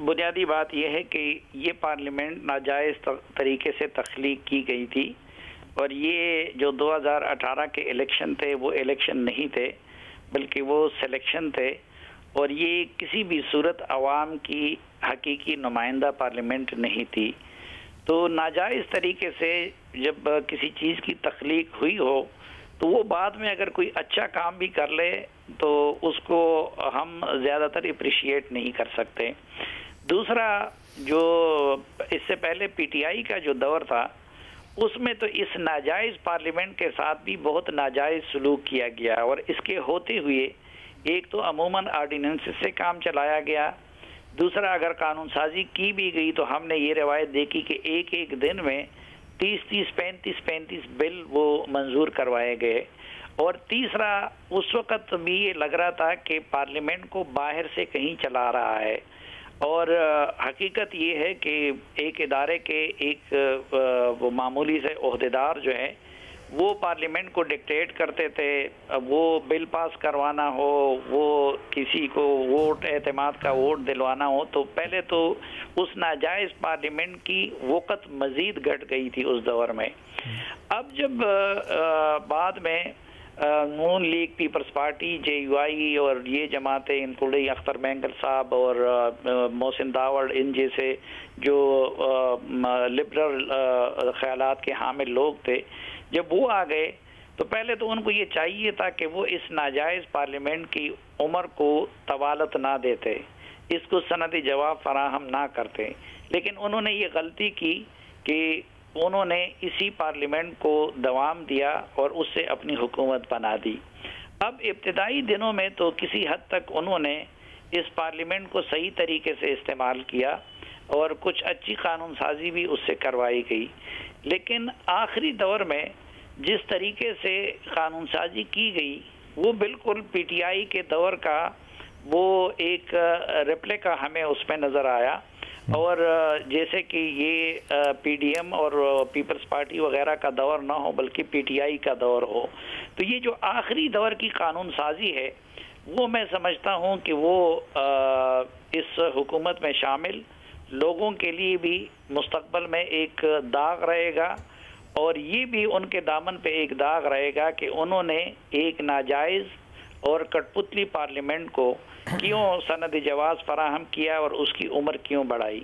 بنیادی بات یہ ہے کہ یہ پارلیمنٹ ناجائز طریقے سے تخلیق کی گئی تھی، اور یہ جو 2018 کے الیکشن تھے وہ الیکشن نہیں تھے بلکہ وہ سلیکشن تھے، اور یہ کسی بھی صورت عوام کی حقیقی نمائندہ پارلیمنٹ نہیں تھی۔ تو ناجائز طریقے سے جب کسی چیز کی تخلیق ہوئی ہو تو وہ بعد میں اگر کوئی اچھا کام بھی کر لے تو اس کو ہم زیادہ تر اپریشیٹ نہیں کر سکتے۔ دوسرا، جو اس سے پہلے پی ٹی آئی کا جو دور تھا اس میں تو اس ناجائز پارلیمنٹ کے ساتھ بھی بہت ناجائز سلوک کیا گیا، اور اس کے ہوتے ہوئے ایک تو عموماً آرڈیننس سے کام چلایا گیا، دوسرا اگر قانون سازی کی بھی گئی تو ہم نے یہ روایت دیکھی کہ ایک ایک دن میں 35 بل وہ منظور کروائے گئے، اور تیسرا اس وقت بھی یہ لگ رہا تھا کہ پارلیمنٹ کو باہر سے کہیں چلا رہا ہے، اور حقیقت یہ ہے کہ ایک ادارے کے ایک وہ معمولی سے عہدیدار جو ہے وہ پارلیمنٹ کو ڈکٹیٹ کرتے تھے، وہ بل پاس کروانا ہو، وہ کسی کو ووٹ اعتماد کا ووٹ دلوانا ہو، تو پہلے تو اس ناجائز پارلیمنٹ کی وقت مزید گھٹ گئی تھی اس دور میں۔ اب جب بعد میں Noon League, Peoples Party, J U I اور یہ جماعتیں انکلوڈنگ اختر مینگل صاحب اور محسن داوڑ، ان جیسے جو لبرل خیالات کے حامل لوگ تھے، جب وہ آ گئے تو پہلے تو ان کو یہ چاہیے تھا کہ وہ اس ناجائز پارلیمنٹ کی عمر کو طوالت نہ دیتے، اس کو سندی جواب فراہم نہ کرتے، لیکن انہوں نے یہ غلطی کی کہ انہوں نے اسی پارلیمنٹ کو دوام دیا اور اس سے اپنی حکومت بنا دی۔ اب ابتدائی دنوں میں تو کسی حد تک انہوں نے اس پارلیمنٹ کو صحیح طریقے سے استعمال کیا اور کچھ اچھی قانون سازی بھی اس سے کروائی گئی، لیکن آخری دور میں جس طریقے سے قانون سازی کی گئی وہ بالکل پی ٹی آئی کے دور کا وہ ایک ریپلیکا ہمیں اس میں نظر آیا، اور جیسے کہ یہ پی ڈی ایم اور پیپلز پارٹی وغیرہ کا دور نہ ہو بلکہ پی ٹی آئی کا دور ہو، تو یہ جو آخری دور کی قانون سازی ہے وہ میں سمجھتا ہوں کہ وہ اس حکومت میں شامل لوگوں کے لیے بھی مستقبل میں ایک داغ رہے گا، اور یہ بھی ان کے دامن پہ ایک داغ رہے گا کہ انہوں نے ایک ناجائز اور کٹ پتلی پارلیمنٹ کو کیوں سند جواز فراہم کیا اور اس کی عمر کیوں بڑھائی۔